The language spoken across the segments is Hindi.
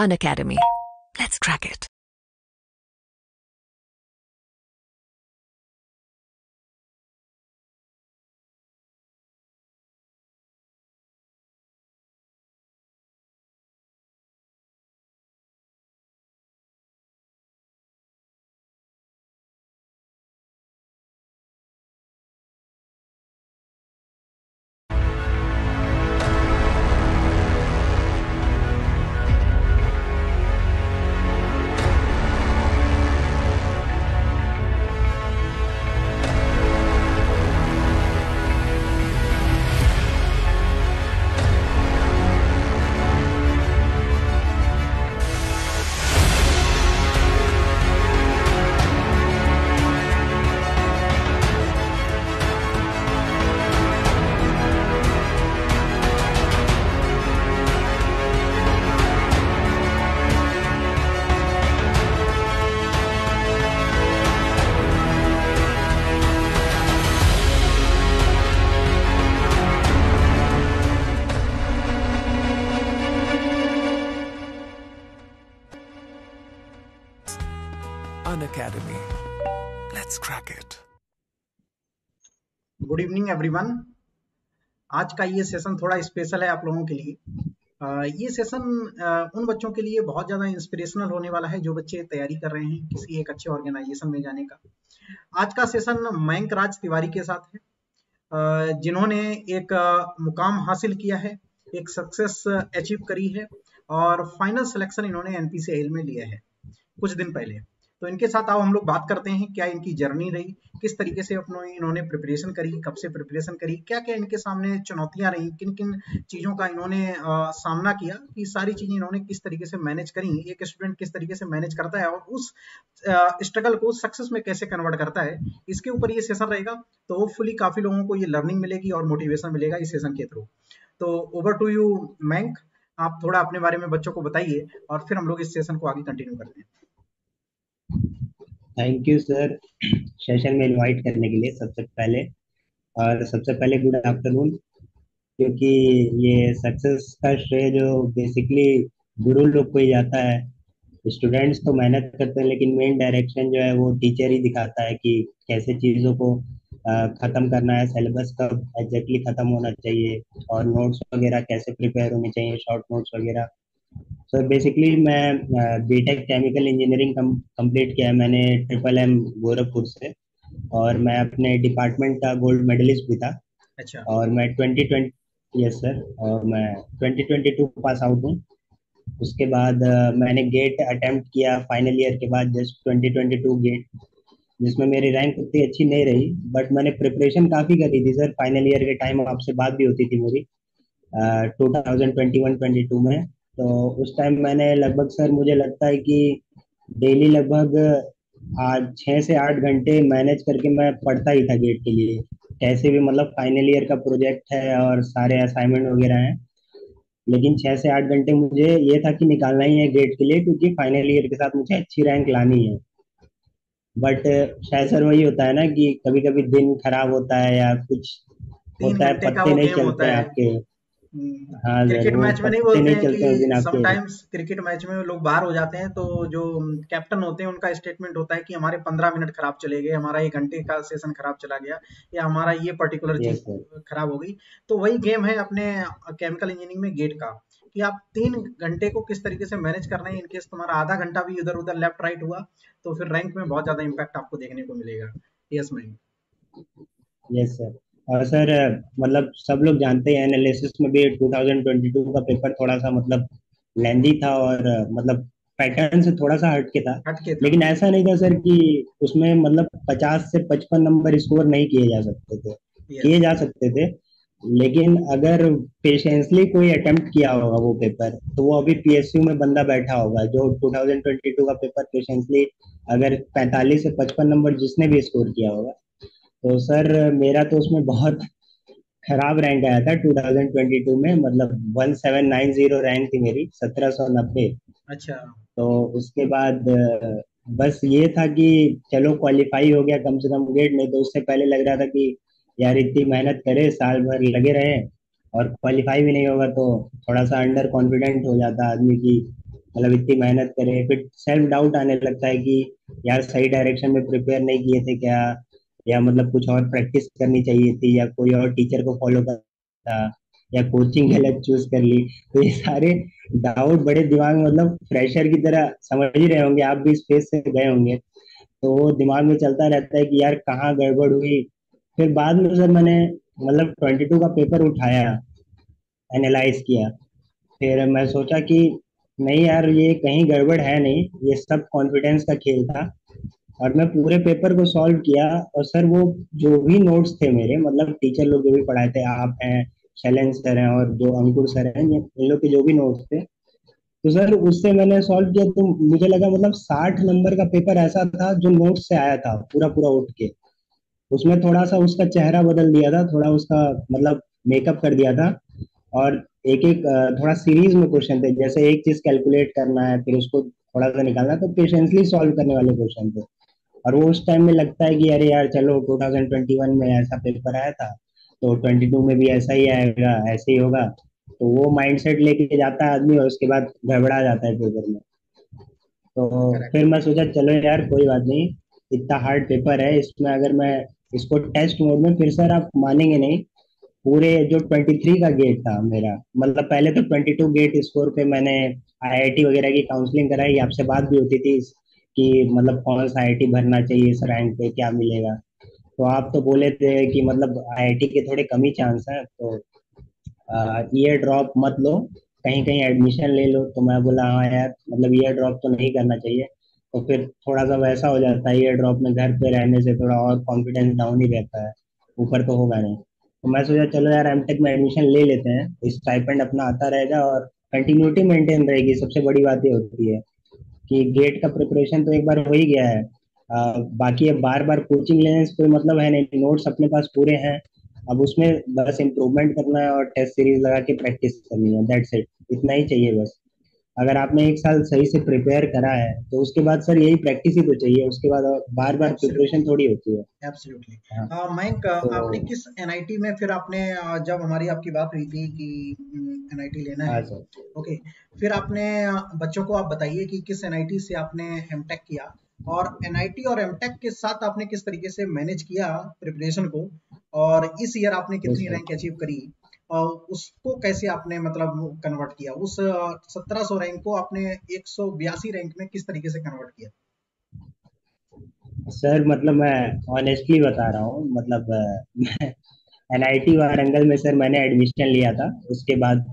Unacademy. Let's crack it. Unacademy. Let's crack it. Good evening everyone. आज का ये सेशन थोड़ा स्पेशल है आप लोगों के लिए। ये सेशन उन बच्चों के लिए बहुत ज़्यादा इंस्पिरेशनल होने वाला है जो बच्चे तैयारी कर रहे हैं किसी एक अच्छे ऑर्गेनाइजेशन में जाने का। आज का सेशन मयंक राज तिवारी के साथ है, जिन्होंने एक मुकाम हासिल किया है, एक सक्सेस अचीव करी है और फाइनल सिलेक्शन इन्होंने एनपीसीआई में लिया है कुछ दिन पहले। तो इनके साथ आओ हम लोग बात करते हैं क्या इनकी जर्नी रही, किस तरीके से इन्होंने प्रिपरेशन करी, कब से प्रिपरेशन करी, क्या क्या इनके सामने चुनौतियां रही, किन किन चीज़ों का इन्होंने सामना किया, ये सारी चीज़ें इन्होंने किस तरीके से मैनेज करी, एक स्टूडेंट किस तरीके से मैनेज करता है और उस स्ट्रगल को सक्सेस में कैसे कन्वर्ट करता है, इसके ऊपर ये सेशन रहेगा। तो होपफुली काफ़ी लोगों को ये लर्निंग मिलेगी और मोटिवेशन मिलेगा इस सेशन के थ्रू। तो ओवर टू यू मयंक, आप थोड़ा अपने बारे में बच्चों को बताइए और फिर हम लोग इस सेशन को आगे कंटिन्यू करते हैं। थैंक यू सर सेशन में इनवाइट करने के लिए सबसे पहले गुड आफ्टरनून, क्योंकि ये सक्सेस का श्रेय जो बेसिकली गुरु लोग को ही जाता है। स्टूडेंट्स तो मेहनत करते हैं लेकिन मेन डायरेक्शन जो है वो टीचर ही दिखाता है कि कैसे चीज़ों को ख़त्म करना है, सिलेबस कब एग्जैक्टली ख़त्म होना चाहिए और नोट्स वगैरह कैसे प्रिपेयर होने चाहिए, शॉर्ट नोट्स वगैरह। सर बेसिकली मैं बीटेक केमिकल इंजीनियरिंग कंप्लीट किया है मैंने ट्रिपल एम गोरखपुर से, और मैं अपने डिपार्टमेंट का गोल्ड मेडलिस्ट भी था। अच्छा। और मैं 2020, यस सर, और मैं 2022 पास आउट हूँ। उसके बाद मैंने गेट अटेम्प्ट किया फाइनल ईयर के बाद, जस्ट 2022 गेट, जिसमें मेरी रैंक उतनी अच्छी नहीं रही, बट मैंने प्रिपरेशन काफ़ी करी थी सर। फाइनल ईयर के टाइम आपसे बात भी होती थी मेरी 2021-22 में। तो उस टाइम मैंने लगभग सर, मुझे लगता है कि डेली लगभग आज 6 से 8 घंटे मैनेज करके मैं पढ़ता ही था गेट के लिए, कैसे भी, मतलब फाइनल ईयर का प्रोजेक्ट है और सारे असाइनमेंट वगैरह हैं, लेकिन 6 से 8 घंटे मुझे ये था कि निकालना ही है गेट के लिए, क्योंकि फाइनल ईयर के साथ मुझे अच्छी रैंक लानी है। बट शायद सर वही होता है ना कि कभी कभी दिन खराब होता है या कुछ 3 होता है, घंटे का पत्ते वो नहीं गेम चलते होता हैं है। आपके। हाँ सर, क्रिकेट वो मैच में नहीं पत्ते बोलते नहीं हैं चलते उस दिन कि आपके। समटाइम्स क्रिकेट मैच में लोग बाहर हो जाते हैं, तो जो कैप्टन होते हैं उनका स्टेटमेंट होता है कि हमारे 15 मिनट खराब चले गए, हमारा 1 घंटे का सेशन खराब चला गया, या हमारा ये पर्टिकुलर यस चीज सर। खराब हो गई। तो वही गेम है अपने केमिकल इंजीनियरिंग में गेट का, कि आप 3 घंटे को किस तरीके से मैनेज करना है। इनकेस तुम्हारा आधा घंटा भी इधर उधर लेफ्ट राइट हुआ तो फिर रैंक में बहुत ज्यादा इम्पैक्ट आपको देखने को मिलेगा। Yes ma'am. Yes sir. और सर मतलब सब लोग जानते हैं एनालिसिस में भी 2022 का पेपर थोड़ा सा मतलब लेंदी था, और मतलब पैटर्न से थोड़ा सा हटके था। हटके था। लेकिन ऐसा नहीं था सर कि उसमें मतलब 50 से 55 नंबर स्कोर नहीं किए जा सकते थे, यस। किए जा सकते थे। लेकिन अगर पेशेंसली कोई अटेम्प्ट किया होगा वो पेपर, तो वो अभी पीएसयू में बंदा बैठा होगा जो 2022 का पेपर पेशेंसली, अगर 45 से 55 नंबर जिसने भी स्कोर किया होगा। तो सर मेरा तो उसमें बहुत खराब रैंक आया था 2022 में, मतलब 1790 रैंक थी मेरी, 1790। अच्छा। तो उसके बाद बस ये था कि चलो क्वालिफाई हो गया कम से कम गेट, नहीं तो उससे पहले लग रहा था कि यार इतनी मेहनत करे, साल भर लगे रहे और क्वालिफाई भी नहीं होगा तो थोड़ा सा अंडर कॉन्फिडेंट हो जाता आदमी की मतलब इतनी मेहनत करे, फिर सेल्फ डाउट आने लगता है कि यार सही डायरेक्शन में प्रिपेयर नहीं किए थे क्या, या मतलब कुछ और प्रैक्टिस करनी चाहिए थी, या कोई और टीचर को फॉलो करता, या कोचिंग गलत चूज कर ली। तो ये सारे डाउट बड़े दिमाग में, मतलब फ्रेशर की तरह समझ ही रहे होंगे, आप भी इस फेज से गए होंगे, तो वो दिमाग में चलता रहता है कि यार कहाँ गड़बड़ हुई। फिर बाद में सर मैंने मतलब 22 का पेपर उठाया, एनालाइज किया, फिर मैं सोचा कि नहीं यार ये कहीं गड़बड़ है नहीं, ये सब कॉन्फिडेंस का खेल था। और मैं पूरे पेपर को सॉल्व किया। और सर वो जो भी नोट्स थे मेरे, मतलब टीचर लोग जो भी पढ़ाए थे, आप हैं, शैलेंद्र सर हैं, और जो अंकुर सर हैं, इन लोग के जो भी नोट्स थे, तो सर उससे मैंने सॉल्व किया, तो मुझे लगा मतलब 60 नंबर का पेपर ऐसा था जो नोट्स से आया था पूरा पूरा उठ के। उसमें थोड़ा सा उसका चेहरा बदल दिया था, थोड़ा उसका मतलब मेकअप कर दिया था। और एक एक थोड़ा सीरीज में क्वेश्चन थे, जैसे एक चीज कैलकुलेट करना है फिर उसको थोड़ा सा निकालना है, तो पेशेंसली सॉल्व करने वाले क्वेश्चन थे। और वो उस टाइम में लगता है कि अरे यार चलो 2021 में ऐसा पेपर आया था, तो 22 में भी ऐसा ही आएगा, ऐसे ही होगा। तो वो माइंडसेट लेके जाता है आदमी, और उसके बाद गड़बड़ा जाता है पेपर में। तो करेक्ट। फिर मैं सोचा चलो यार कोई बात नहीं, इतना हार्ड पेपर है, इसमें अगर मैं इसको टेस्ट मोड में, फिर सर आप मानेंगे नहीं, पूरे जो 23 का गेट था मेरा, मतलब पहले तो 22 गेट स्कोर पे मैंने आईआईटी वगैरह की काउंसलिंग कराई, आपसे बात भी होती थी कि मतलब कौन सा आईआईटी भरना चाहिए, इस रैंक पे क्या मिलेगा। तो आप तो बोले थे कि मतलब आईआईटी के थोड़े कम ही चांस है, तो ईयर ड्रॉप मत लो, कहीं कहीं एडमिशन ले लो। तो मैं बोला हाँ यार, मतलब ईयर ड्रॉप तो नहीं करना चाहिए। तो फिर थोड़ा सा वैसा हो जाता है, ईयर ड्रॉप में घर पे रहने से थोड़ा और कॉन्फिडेंस डाउन ही रहता है, ऊपर तो होगा नहीं। तो मैं सोचा चलो यार एमटेक में एडमिशन ले लेते हैं, स्टाइपेंड अपना आता रहेगा और कंटिन्यूटी मेंटेन रहेगी। सबसे बड़ी बात ये होती है कि गेट का प्रिपरेशन तो एक बार हो ही गया है, बाकी अब बार बार कोचिंग लेने से कोई मतलब है नहीं, नोट्स अपने पास पूरे हैं। अब उसमें बस इम्प्रूवमेंट करना है और टेस्ट सीरीज लगा के प्रैक्टिस करनी है, दैट्स इट, इतना ही चाहिए बस। अगर आपने एक साल सही से प्रिपेयर करा है तो उसके बाद सर यही प्रैक्टिस ही तो चाहिए, उसके बाद बार बार प्रिपरेशन एब्सोल्युटली, थोड़ी होती है। एब्सोल्युटली। हाँ। मयंक, आपने तो किस एनआईटी में फिर आपने जब हमारी आपकी बात हुई थी कि एनआईटी लेना हाँ है, सर। ओके, फिर आपने बच्चों को आप बताइए कि किस एनआईटी से आपने एमटेक किया, और एनआईटी और एमटेक के साथ आपने किस तरीके से मैनेज किया प्रिपरेशन को, और इस ईयर आपने यस कितनी सर। रैंक अचीव करी, और उसको कैसे आपने मतलब कन्वर्ट किया, उस 1700 रैंक को आपने 182 रैंक में किस तरीके से कन्वर्ट किया? सर मतलब मैं ऑनेस्टली बता रहा हूँ, मतलब एनआईटी वारंगल में सर मैंने एडमिशन लिया था, उसके बाद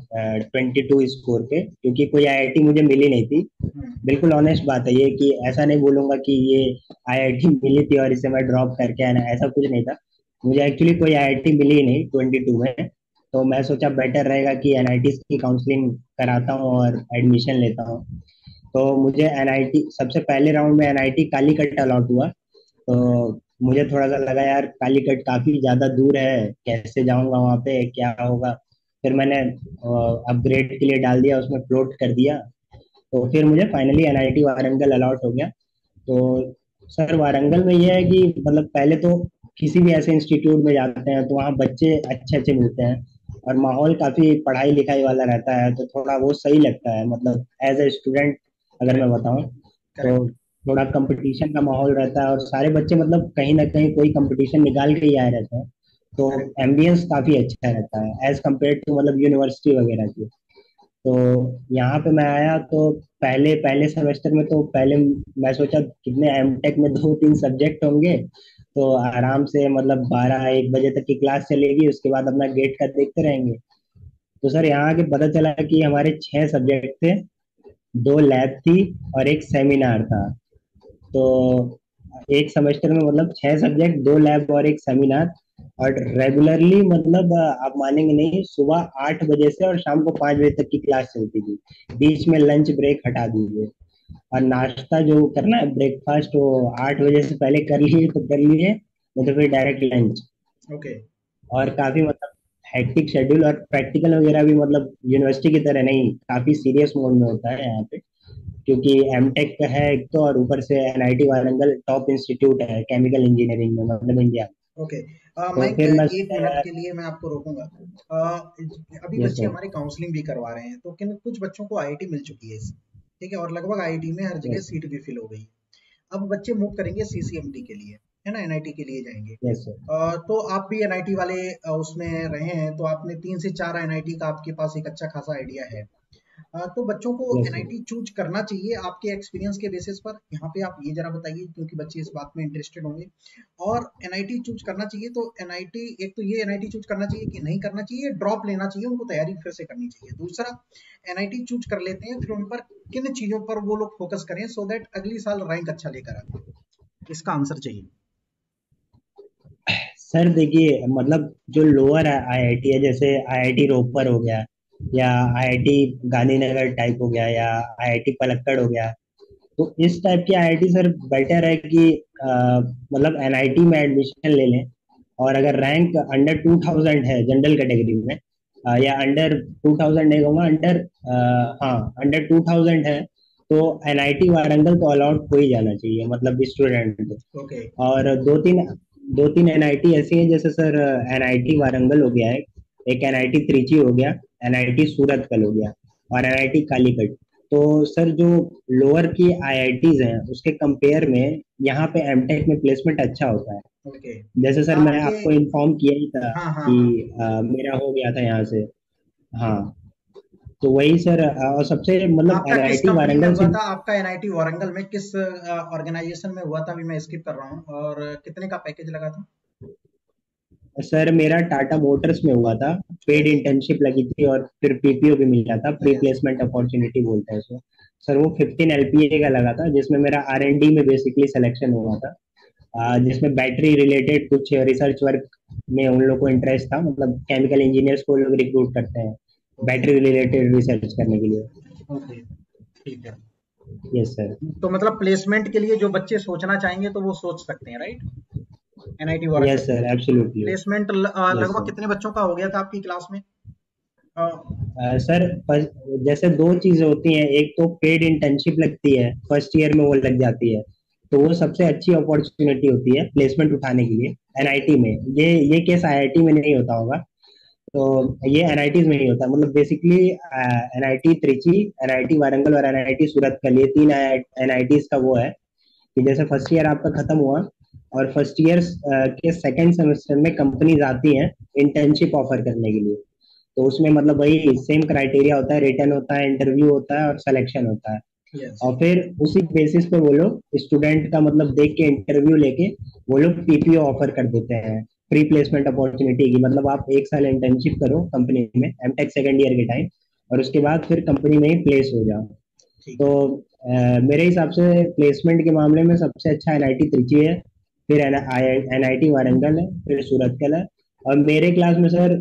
22 स्कोर पे, क्योंकि कोई आईआईटी मुझे मिली नहीं थी। हम्म। बिल्कुल ऑनेस्ट बात है ये, कि ऐसा नहीं बोलूंगा कि ये आईआईटी मिली थी और इसे मैं ड्रॉप करके आना, ऐसा कुछ नहीं था। मुझे एक्चुअली कोई आईआईटी मिली ही नहीं 22 में। तो मैं सोचा बेटर रहेगा कि एनआईटी की काउंसलिंग कराता हूँ और एडमिशन लेता हूँ। तो मुझे एनआईटी सबसे पहले राउंड में एनआईटी कालीकट अलॉट हुआ। तो मुझे थोड़ा सा लगा यार कालीकट काफी ज्यादा दूर है, कैसे जाऊंगा वहां पे, क्या होगा। फिर मैंने अपग्रेड के लिए डाल दिया, उसमें फ्लोट कर दिया। तो फिर मुझे फाइनली एनआईटी वारंगल अलॉट हो गया। तो सर वारंगल में ये है कि मतलब पहले तो किसी भी ऐसे इंस्टीट्यूट में जाते हैं तो वहाँ बच्चे अच्छे अच्छे मिलते हैं, और माहौल काफी पढ़ाई लिखाई वाला रहता है, तो थोड़ा वो सही लगता है, मतलब एज ए स्टूडेंट अगर मैं बताऊं तो करेक्ट। थोड़ा कंपटीशन का माहौल रहता है, और सारे बच्चे मतलब कहीं ना कहीं कोई कंपटीशन निकाल के ही आए रहते हैं। तो करेक्ट। एम्बियंस काफी अच्छा रहता है एज कम्पेयर टू मतलब यूनिवर्सिटी वगैरह की। तो यहाँ पे मैं आया तो पहले पहले सेमेस्टर में तो पहले मैं सोचा कितने एमटेक में 2-3 सब्जेक्ट होंगे, तो आराम से मतलब 12-1 बजे तक की क्लास चलेगी, उसके बाद अपना गेट का देखते रहेंगे। तो सर यहाँ आके पता चला कि हमारे 6 सब्जेक्ट थे, 2 लैब थी और एक सेमिनार था। तो एक सेमेस्टर में मतलब 6 सब्जेक्ट, 2 लैब और एक सेमिनार। और रेगुलरली मतलब आप मानेंगे नहीं, सुबह 8 बजे से और शाम को 5 बजे तक की क्लास चलती थी, बीच में लंच ब्रेक हटा दीजिए। और नाश्ता जो करना है, ब्रेकफास्ट, वो 8 बजे से पहले कर लिए तो कर लिए, नहीं तो फिर डायरेक्ट लंच। ओके। और काफी मतलब हेक्टिक शेड्यूल, और प्रैक्टिकल वगैरह भी मतलब यूनिवर्सिटी की तरह नहीं, काफी सीरियस मोड में होता है यहाँ पे, क्योंकि एमटेक है एक तो, और ऊपर से एनआईटी वारंगल टॉप इंस्टीट्यूट है केमिकल इंजीनियरिंग में, मतलब इंडिया में। ओके। तो माइक, फिर मैं एक सोचा मिनट यार। के लिए मैं आपको रोकूंगा। अभी यस बच्चे सर। हमारे काउंसलिंग भी करवा रहे हैं, तो किन कुछ बच्चों को आईआईटी मिल चुकी है। ठीक है, और लगभग आईआईटी में हर जगह यस सीट भी फिल हो गई है। अब बच्चे मूव करेंगे सीसीएमटी के लिए, है ना, एनआईटी के लिए जाएंगे। Yes sir. तो आप भी एनआईटी वाले उसमें रहे हैं, तो आपने 3 से 4 एनआईटी का आपके पास एक अच्छा खासा आइडिया है। तो बच्चों को यस सर। एनआईटी चूज करना चाहिए आपके एक्सपीरियंस के बेसिस पर, यहाँ पे आप ये जरा बताइए, क्योंकि बच्चे इस बात में इंटरेस्टेड होंगे। और एनआईटी चूज करना चाहिए तो एनआईटी, एक तो ये एनआईटी चूज करना चाहिए कि नहीं करना चाहिए, ड्रॉप लेना चाहिए, उनको तैयारी फिर से करनी चाहिए। दूसरा, एनआईटी चूज कर लेते हैं, फिर उन पर किन चीजों पर वो लोग फोकस करें सो दैट अगली साल रैंक अच्छा लेकर आए, इसका आंसर चाहिए। सर देखिए, मतलब जो लोअर आईआईटी है, जैसे आईआईटी रोपर हो गया, या आईआईटी गांधीनगर टाइप हो गया, या आईआईटी पलक्कड़ हो गया, तो इस टाइप की आईआईटी सर बेटर है कि मतलब एनआईटी में एडमिशन ले लें। और अगर रैंक अंडर 2000 है जनरल कैटेगरी में, या अंडर 2000 नहीं कहूँगा, अंडर, हाँ अंडर 2000 है, तो एनआईटी वारंगल तो अलाउड हो ही जाना चाहिए, मतलब स्टूडेंट को। ओके। और दो तीन एनआईटी ऐसी हैं, जैसे सर एनआईटी वारंगल हो गया है, एक एनआईटी त्रिची हो गया, एनआईटी सूरतकल हो गया, और एनआईटी कालीकट। तो सर जो लोअर की आईआईटीज हैं उसके कंपेयर में यहाँ पे एमटेक में प्लेसमेंट अच्छा होता है। ओके। जैसे सर मैं आपके, आपको इन्फॉर्म किया ही था हाँ हाँ कि हाँ, मेरा हो गया था यहाँ से। हाँ, तो वही सर, और सबसे मतलब आपका किस एनआईटी कंपनी में वारंगल हुआ से। था? आपका एनआईटी वारंगल में किस ऑर्गेनाइजेशन में हुआ था? अभी मैं स्किप कर रहा हूँ। और कितने का पैकेज लगा था? सर मेरा टाटा मोटर्स में हुआ था, पेड यस। इंटर्नशिप लगी थी, और फिर पीपीओ भी मिला था, प्री यस। प्लेसमेंट अपॉर्चुनिटी बोलते हैं उसको। सर वो 15 एलपीए का लगा था, जिसमें मेरा आरएनडी में बेसिकली सिलेक्शन हुआ था, जिसमें बैटरी रिलेटेड कुछ रिसर्च वर्क में उन लोग को इंटरेस्ट था, मतलब केमिकल इंजीनियर्स को लोग रिक्रूट करते हैं ओके। बैटरी रिलेटेड रिसर्च करने के लिए। ओके, ठीक है। Yes sir. तो मतलब प्लेसमेंट के लिए जो बच्चे सोचना चाहेंगे तो वो सोच सकते हैं, राइट? एनआईटी वारंगल यस में सर, एब्सोल्युटली। प्लेसमेंट यस लगभग सर। कितने बच्चों का हो गया था आपकी क्लास में? अ, सर जैसे दो चीजें होती हैं, एक तो पेड इंटर्नशिप लगती है, फर्स्ट ईयर में वो लग जाती है, तो वो सबसे अच्छी अपॉर्चुनिटी होती है प्लेसमेंट उठाने के लिए एनआईटी में। ये केस आईआईटी में नहीं होता होगा, तो ये एनआईटी में ही होता है। मतलब basically NIT Trichy, NIT Warangal और एनआईटी सूरतकल, ये तीन एनआईटी का वो है कि जैसे फर्स्ट ईयर आपका खत्म हुआ, और फर्स्ट ईयर के सेकंड सेमेस्टर में कंपनीज आती हैं इंटर्नशिप ऑफर करने के लिए। तो उसमें मतलब वही सेम क्राइटेरिया होता है, रिटर्न होता है, इंटरव्यू होता है, और सिलेक्शन होता है। यस। और फिर उसी बेसिस पे वो लोग स्टूडेंट का मतलब देख के इंटरव्यू लेके वो लोग पीपीओ ऑफर कर देते हैं, प्री प्लेसमेंट अपॉर्चुनिटी की। मतलब आप 1 साल इंटर्नशिप करो कंपनी में एमटेक सेकेंड ईयर के टाइम, और उसके बाद फिर कंपनी में ही प्लेस हो जाओ। ठीक तो है। मेरे हिसाब से प्लेसमेंट के मामले में सबसे अच्छा एनआईटी त्रिची है, फिर एनआईटी वारंगल है, फिर सूरतकल है। और मेरे क्लास में सर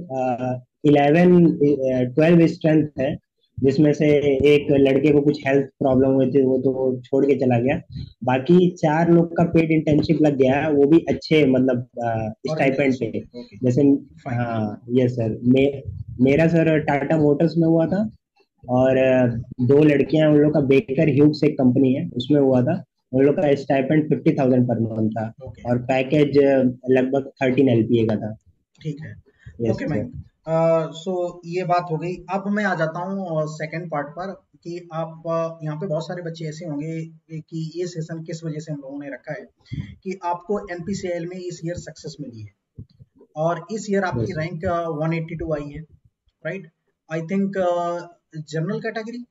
12 स्ट्रेंथ है, जिसमें से एक लड़के को कुछ हेल्थ प्रॉब्लम हुई थी, वो तो छोड़ के चला गया। बाकी 4 लोग का पेड इंटर्नशिप लग गया है, वो भी अच्छे मतलब स्टाइपेंड ऑर्गेनाइजेशन पे। में, ओके, जैसे, फाइन। हाँ यस सर, मेरा सर टाटा मोटर्स में हुआ था, और 2 लड़कियां, उन लोग का बेकर ह्यूग्स एक कंपनी है उसमें हुआ था। उन लोग का स्टाइपेंड 50,000 पर मंथ था, ओके, और पैकेज लगभग 13 एलपीए का था। ठीक है। Yes okay sir. मैम। सो ये बात हो गई। अब मैं आ जाता हूँ सेकंड पार्ट पर, कि आप यहाँ पे बहुत सारे बच्चे ऐसे होंगे कि ये सेशन किस वजह से हम लोगों ने रखा है, कि आपको एनपीसीएल में इस ईयर सक्सेस मिली है, और इस ईयर आपकी यस रैंक 182 आई है, right? I think general category,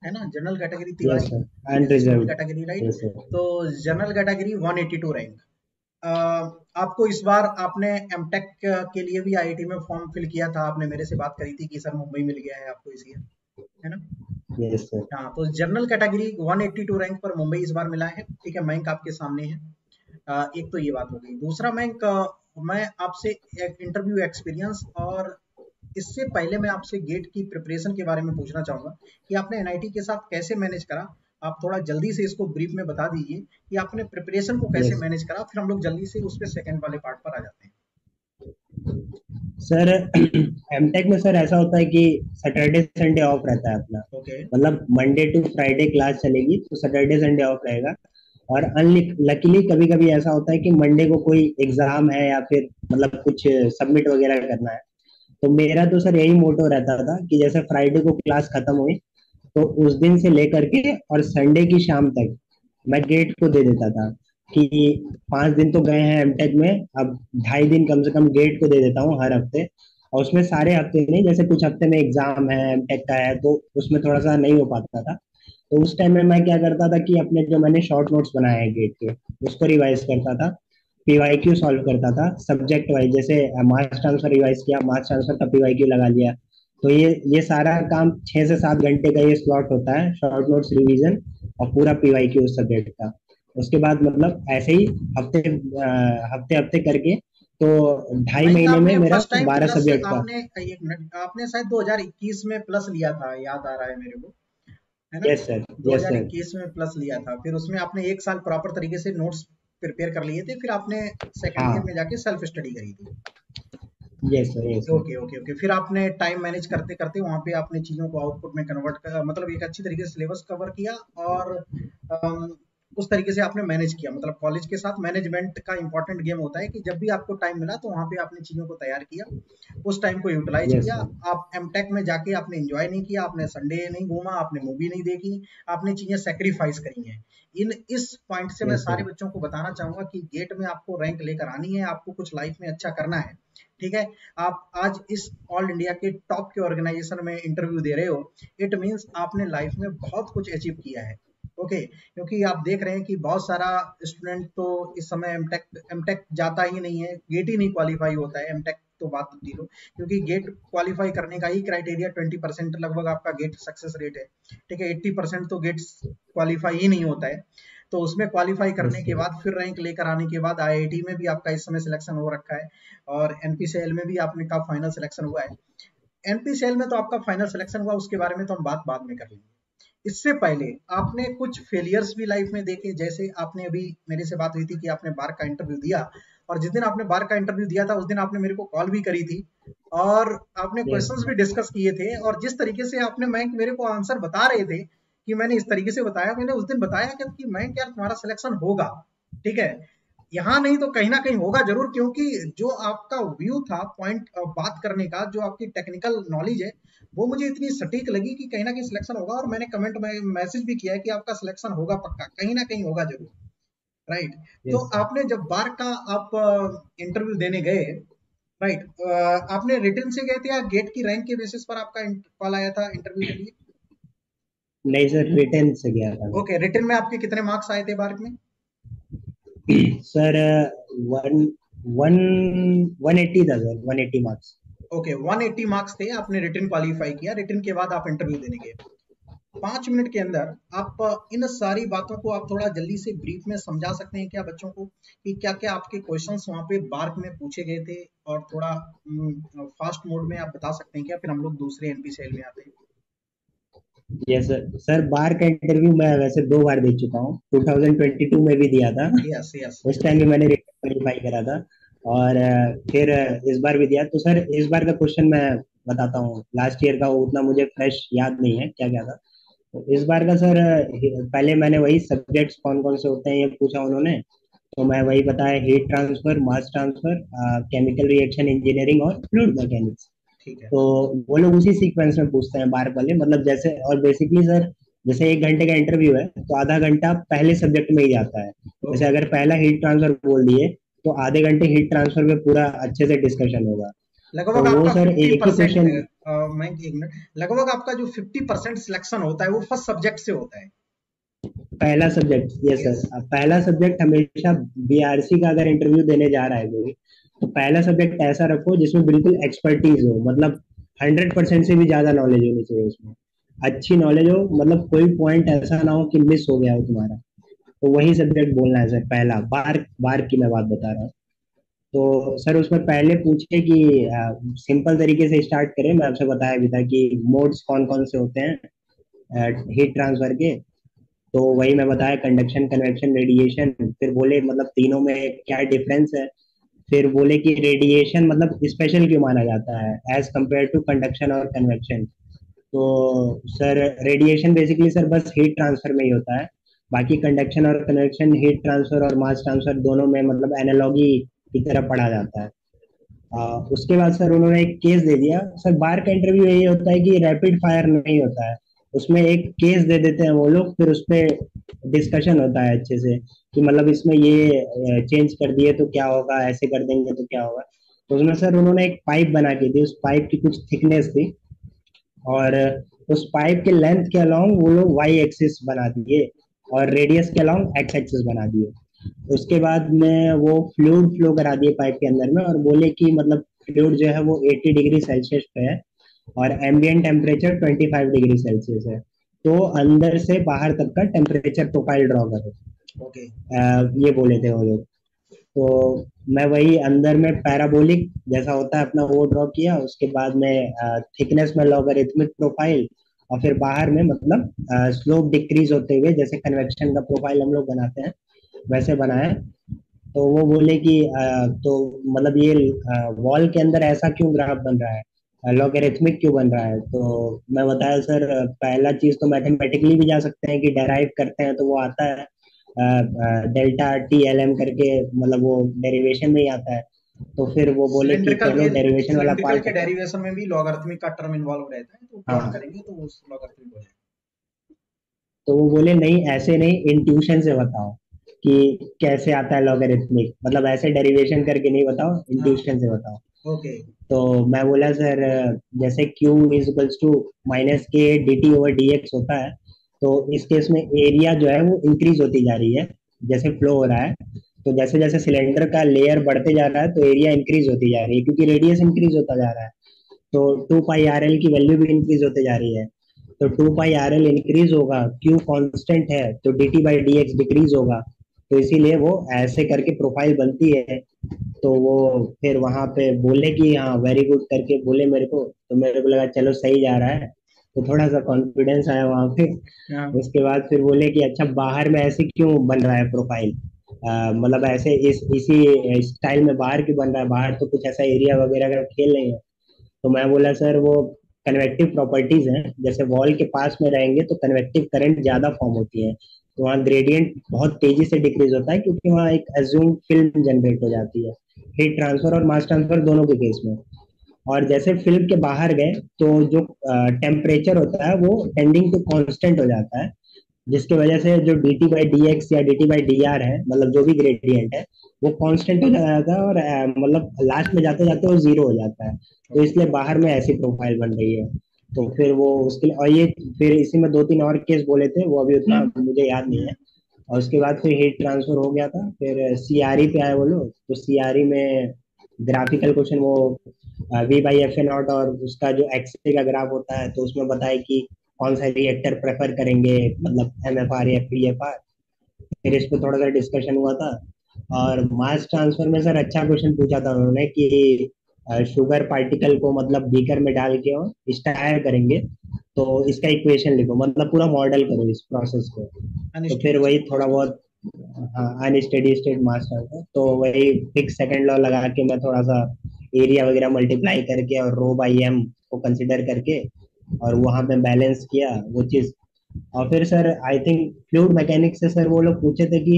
है ना, general category yes Tiwari, sir, general unreserved. Category, right? Yes sir. तो जनरल कैटेगरी 182 रैंक। आपको इस बार आपने एमटेक के लिए भी आईआईटी में फॉर्म फिल किया था, आपने मेरे से बात करी थी कि सर मुंबई मिल गया है आपको इस ईयर, है ना? Yes sir. हाँ, तो जनरल कैटेगरी 182 रैंक पर मुंबई इस बार मिला है, ठीक है, बैंक आपके सामने है। एक तो ये बात हो गई। दूसरा, मैं आपसे एक इंटरव्यू एक्सपीरियंस, और इससे पहले मैं आपसे गेट की प्रिपरेशन के बारे में पूछना चाहूंगा कि आपने एनआईटी के साथ कैसे मैनेज करा। आप थोड़ा जल्दी से इसको ब्रीफ में बता दीजिए कि आपने प्रिपरेशन को कैसे यस मैनेज करा, फिर हम लोग जल्दी से उस पे सेकंड वाले पार्ट पर आ जाते हैं। सर, एमटेक में सर ऐसा होता है कि सैटरडे संडे ऑफ रहता है अपना। ओके। मतलब मंडे टू फ्राइडे क्लास चलेगी, तो सैटरडे संडे ऑफ रहेगा। और अनलकीली कभी कभी ऐसा होता है कि मंडे को कोई एग्जाम है, या फिर मतलब कुछ सबमिट वगैरह करना है। तो मेरा तो सर यही मोटो रहता था कि जैसे फ्राइडे को क्लास खत्म हुई, तो उस दिन से लेकर के और संडे की शाम तक मैं गेट को दे देता था कि 5 दिन तो गए हैं एमटेक में, अब 2.5 दिन कम से कम गेट को दे देता हूँ हर हफ्ते। और उसमें सारे हफ्ते नहीं, जैसे कुछ हफ्ते में एग्जाम है एमटेक का है तो उसमें थोड़ा सा नहीं हो पाता था। तो उस टाइम में मैं क्या करता था कि अपने जो मैंने शॉर्ट नोट्स बनाए हैं गेट के, उसको रिवाइज करता था, पीवाईक्यू सॉल्व करता था सब्जेक्ट वाइज। जैसे मास ट्रांसफर रिवाइज किया, मास ट्रांसफर का पीवाईक्यू लगा लिया। तो ये सारा काम 6 से 7 घंटे का ये स्लॉट होता है, शॉर्ट नोट्स रिवीजन और पूरा पीवाईक्यू उस सब्जेक्ट का। उसके बाद मतलब ऐसे ही हफ्ते हफ्ते करके तो ढाई मयंक, महीने में आपने मेरा फर्स्ट टाइम 12 सब्जेक्ट का। आपने एक मिनट, आपने शायद 2021 में प्लस लिया था, याद आ रहा है मेरे को, है ना? Yes sir, yes sir. 2021 में प्लस लिया था, फिर उसमें आपने एक साल प्रॉपर तरीके से नोट्स प्रिपेयर कर लिए थे, फिर आपने सेकंड ईयर हाँ, में जाके सेल्फ स्टडी करी थी। Yes sir, yes sir. Okay okay okay, फिर आपने टाइम मैनेज करते करते वहां पे आपने चीजों को आउटपुट में कन्वर्ट कर, मतलब एक अच्छी तरीके से सिलेबस कवर किया, और अम, उस तरीके से आपने मैनेज किया। मतलब कॉलेज के साथ मैनेजमेंट का इंपॉर्टेंट गेम होता है कि जब भी आपको टाइम मिला तो वहां पे आपने चीजों को तैयार किया, उस टाइम को यूटिलाइज यस किया। सर। आप एमटेक में जाके आपने एंजॉय नहीं किया, आपने संडे नहीं घूमा, आपने मूवी नहीं देखी, आपने चीजें सेक्रीफाइस करी हैं। इस पॉइंट से मैं यस सारे सर। बच्चों को बताना चाहूंगा कि गेट में आपको रैंक लेकर आनी है, आपको कुछ लाइफ में अच्छा करना है, ठीक है? आप आज इस ऑल इंडिया के टॉप के ऑर्गेनाइजेशन में इंटरव्यू दे रहे हो, इट मीन्स आपने लाइफ में बहुत कुछ अचीव किया है। ओके, क्योंकि आप देख रहे हैं कि बहुत सारा स्टूडेंट तो इस समय एमटेक एमटेक जाता ही नहीं है, गेट ही नहीं क्वालिफाई होता है। एमटेक तो बात होती है, क्योंकि गेट क्वालिफाई करने का ही क्राइटेरिया 20% लगभग आपका गेट सक्सेस रेट है, ठीक है? 80% तो गेट क्वालिफाई ही नहीं होता है। तो उसमें क्वालिफाई यस करने के सर। बाद फिर रैंक लेकर आने के बाद आईआईटी में भी आपका इस समय सिलेक्शन हो रखा है, और एनपीसीएल में भी आपने का फाइनल सिलेक्शन हुआ है। एनपीसीएल में तो आपका फाइनल सिलेक्शन हुआ, उसके बारे में तो हम बात बाद में कर लेंगे। इससे पहले आपने कुछ फेलियर्स भी लाइफ में देखे, जैसे आपने अभी मेरे से बात हुई थी कि आपने बार का इंटरव्यू दिया, और जिस दिन आपने बार का इंटरव्यू दिया था उस दिन आपने मेरे को कॉल भी करी थी, और आपने यस क्वेश्चंस सर। भी डिस्कस किए थे, और जिस तरीके से आपने मैं मेरे को आंसर बता रहे थे कि मैंने इस तरीके से बताया, मैंने उस दिन बताया कि मैं यार तुम्हारा सिलेक्शन होगा, ठीक है? यहाँ नहीं तो कहीं ना कहीं होगा जरूर, क्योंकि जो आपका व्यू था पॉइंट बात करने का, जो आपकी टेक्निकल नॉलेज है, वो मुझे इतनी सटीक लगी कि कहीं ना कहीं सिलेक्शन होगा, और मैंने कमेंट में मैसेज भी किया है कि आपका सिलेक्शन होगा पक्का, कहीं ना कहीं होगा जरूर, राइट? तो यस सर। आपने जब बार का आप इंटरव्यू देने गए, राइट, आपने रिटर्न से गए थे या गेट की रैंक के बेसिस पर आपका कॉल आया था इंटरव्यू के लिए? नहीं सर, रिटर्न से गया था मैं। ओके, रिटर्न में आपके कितने मार्क्स आए थे बार में? सर वन वन 180 था सर, 180 मार्क्स। ओके, 180 मार्क्स थे, आपने रिटर्न क्वालिफाई किया, रिटर्न के बाद आप इंटरव्यू देने गए। 5 मिनट के अंदर आप इन सारी बातों को आप थोड़ा जल्दी से ब्रीफ में समझा सकते हैं क्या बच्चों को, कि क्या क्या आपके क्वेश्चंस वहां पे बार्क में पूछे गए थे, और थोड़ा फास्ट मोड में आप बता सकते हैं क्या? फिर हम लोग दूसरे एनपीसीएल में आते हैं। Yes sir. सर बार का इंटरव्यू मैं वैसे 2 बार दे चुका हूँ, 2022 में भी दिया था। Yes yes. उस टाइम भी मैंने रिटर्न क्वालिफाई करा था, और फिर इस बार भी दिया। तो सर इस बार का क्वेश्चन मैं बताता हूँ, लास्ट ईयर का उतना मुझे फ्रेश याद नहीं है क्या क्या था। तो इस बार का सर पहले मैंने वही सब्जेक्ट्स कौन कौन से होते हैं ये पूछा उन्होंने, तो मैं वही बताया, heat transfer, mass transfer, chemical reaction engineering और फ्लूइड मैकेनिक्स। ठीक है। तो वो लोग उसी सीक्वेंस में पूछते हैं बार वाले, मतलब जैसे, और बेसिकली सर जैसे 1 घंटे का इंटरव्यू है तो आधा घंटा पहले सब्जेक्ट में ही जाता है। जैसे ओके, अगर पहला हीट ट्रांसफर बोल दिए तो आधे घंटे हीट ट्रांसफर में पूरा अच्छे से डिस्कशन होगा। लगभग तो वो आपका सर फिफ्टी एक ही परसेंट क्वेश्चन। मैं एक मिनट, लगभग आपका जो 50% सिलेक्शन होता है वो फर्स्ट सब्जेक्ट से होता है। पहला सब्जेक्ट, यस यस। सर, पहला सब्जेक्ट हमेशा बीआरसी का अगर इंटरव्यू देने जा रहा है कोई, तो पहला सब्जेक्ट ऐसा रखो जिसमें बिल्कुल एक्सपर्टीज हो, मतलब 100% से भी ज्यादा नॉलेज होनी चाहिए उसमें, अच्छी नॉलेज हो, मतलब कोई पॉइंट ऐसा ना हो कि मिस हो गया हो तुम्हारा। तो वही सब्जेक्ट बोलना है सर, पहला बार बार की मैं बात बता रहा हूँ। तो सर उसमें पहले पूछे कि सिंपल तरीके से स्टार्ट करें, मैं आपसे बताया भी था कि मोड्स कौन कौन से होते हैं हीट ट्रांसफर के। तो वही मैं बताया, कंडक्शन, कन्वेक्शन, रेडिएशन। फिर बोले मतलब तीनों में क्या डिफरेंस है। फिर बोले कि रेडिएशन मतलब स्पेशल क्यों माना जाता है एज कंपेयर टू कंडक्शन और कन्वेक्शन। तो सर रेडिएशन बेसिकली सर बस हीट ट्रांसफर में ही होता है, बाकी कंडक्शन और कन्वेक्शन हीट ट्रांसफर और मास ट्रांसफर दोनों में मतलब एनालॉगी की तरह पढ़ा जाता है। उसके बाद सर उन्होंने एक केस दे दिया। सर बार का इंटरव्यू यही होता है कि रैपिड फायर नहीं होता है, उसमें एक केस दे देते हैं वो लोग, फिर उस पे डिस्कशन होता है अच्छे से कि मतलब इसमें ये चेंज कर दिए तो क्या होगा, ऐसे कर देंगे तो क्या होगा। तो उसमें सर उन्होंने एक पाइप बना के दी, उस पाइप की कुछ थिकनेस थी, और उस पाइप के लेंथ के अलोंग वो लोग वाई एक्सिस बना दिए और रेडियस के अलोंग एक्स एक्सिस बना दिए। उसके बाद में वो फ्लूइड फ्लो करा दिए पाइप के अंदर में, और बोले कि मतलब फ्लूइड जो है वो 80 डिग्री सेल्सियस पे है और एम्बिएंट टेम्परेचर 25 डिग्री सेल्सियस है, तो अंदर से बाहर तक का टेम्परेचर प्रोफाइल ड्रॉ करो। ओके। ये बोले थे वो लोग। तो मैं वही अंदर में पैराबोलिक जैसा होता है अपना वो ड्रॉ किया, उसके बाद में थिकनेस में लॉगरिथमिक प्रोफाइल, और फिर बाहर में मतलब स्लोप डिक्रीज होते हुए जैसे कन्वेक्शन का प्रोफाइल हम लोग बनाते हैं वैसे बनाया। तो वो बोले कि तो मतलब ये वॉल के अंदर ऐसा क्यों ग्राफ बन रहा है, लॉगरिथमिक क्यों बन रहा है। तो मैं बताया सर पहला चीज तो मैथमेटिकली भी जा सकते हैं कि डेराइव करते हैं तो वो आता है डेल्टा टी एल एम करके, मतलब वो डेरिवेशन में ही आता है। तो फिर वो बोले कि सिलिंड्रिकल चलो के डेरिवेशन वाला सिलिंड्रिकल पार्ट के हटाओ। डेरिवेशन में भी लॉगरिथमिक का टर्म इन्वॉल्व रहता है, तो प्लॉट हाँ, करेंगे तो उस लॉगरिथमिक हो जाएगा। तो वो बोले नहीं ऐसे नहीं, इंट्यूशन से बताओ कि कैसे आता है लॉगरिथमिक, मतलब ऐसे डेरिवेशन करके नहीं बताओ, हाँ। इंट्यूशन से बताओ। ओके। तो मैं बोला सर जैसे Q is equals to minus K D T over D X होता है, तो इस केस में एरिया जो है वो इंक्रीज होती जा रही है जैसे फ्लो हो रहा है। तो जैसे जैसे सिलेंडर का लेयर बढ़ते जा रहा है तो एरिया इंक्रीज होती जा रही है, क्योंकि रेडियस इंक्रीज होता जा रहा है। तो 2 पाई RL की वैल्यू भी इंक्रीज होते जा रही है। तो 2 पाई RL इंक्रीज होगा, Q कांस्टेंट है, तो D T by D x decrease होगा। तो इसीलिए वो ऐसे करके प्रोफाइल बनती है। तो वो फिर वहां पे बोले कि हाँ वेरी गुड करके बोले मेरे को, तो मेरे को लगा चलो सही जा रहा है, तो थोड़ा सा कॉन्फिडेंस आया वहां पे। हाँ। उसके बाद फिर बोले कि अच्छा बाहर में ऐसे क्यों बन रहा है प्रोफाइल, मतलब ऐसे इसी स्टाइल में बाहर क्यों बन रहा है, बाहर तो कुछ ऐसा एरिया वगैरह का खेल नहीं है। तो मैं बोला सर वो कन्वेक्टिव प्रॉपर्टीज हैं, जैसे वॉल के पास में रहेंगे तो कन्वेक्टिव करंट ज्यादा फॉर्म होती है, तो वहाँ ग्रेडियंट बहुत तेजी से डिक्रीज होता है, क्योंकि वहाँ एक अज्यूम फिल्म जनरेट हो जाती है, हीट ट्रांसफर और मास ट्रांसफर दोनों के केस में। और जैसे फिल्म के बाहर गए तो जो टेम्परेचर होता है वो टेंडिंग टू कांस्टेंट हो जाता है, जिसकी वजह से जो D T by D X या D T by D R है, मतलब जो भी ग्रेडियंट है वो कांस्टेंट हो जाता है, और मतलब लास्ट में जाते जाते वो जीरो हो जाता है। तो इसलिए बाहर में ऐसी प्रोफाइल बन रही है। तो फिर वो उसके लिए, और ये फिर इसी में दो तीन और केस बोले थे, वो अभी उतना मुझे याद नहीं है। और उसके बाद फिर हीट ट्रांसफर हो गया था, फिर सीआरई पे आए वो लोग। तो सीआरई में ग्राफिकल क्वेश्चन वो V by F A not और उसका जो एक्सरे का ग्राफ होता है, तो उसमें बताए कि कौन सा रिएक्टर प्रेफर करेंगे, मतलब एम एफ आर या पी एफ आर। फिर इस पे थोड़ा सा डिस्कशन हुआ था। और मास ट्रांसफर में सर अच्छा क्वेश्चन पूछा था उन्होंने कि शुगर पार्टिकल को मतलब बीकर में डाल के और स्टायर करेंगे, तो इसका इक्वेशन लिखो, मतलब पूरा मॉडल करो इस प्रोसेस को। तो फिर अनस्टेडी वही स्टेट थोड़ा मास बहुत, हाँ अनस्टेडी स्टेट मास ट्रांसफर, तो वही फिक्स सेकंड लॉ लगा के मैं थोड़ा सा एरिया वगैरह मल्टीप्लाई करके और रो बाई एम को कंसिडर करके और वहां पे बैलेंस किया वो चीज। और फिर sir I think fluid mechanics से सर वो लोग पूछे थे कि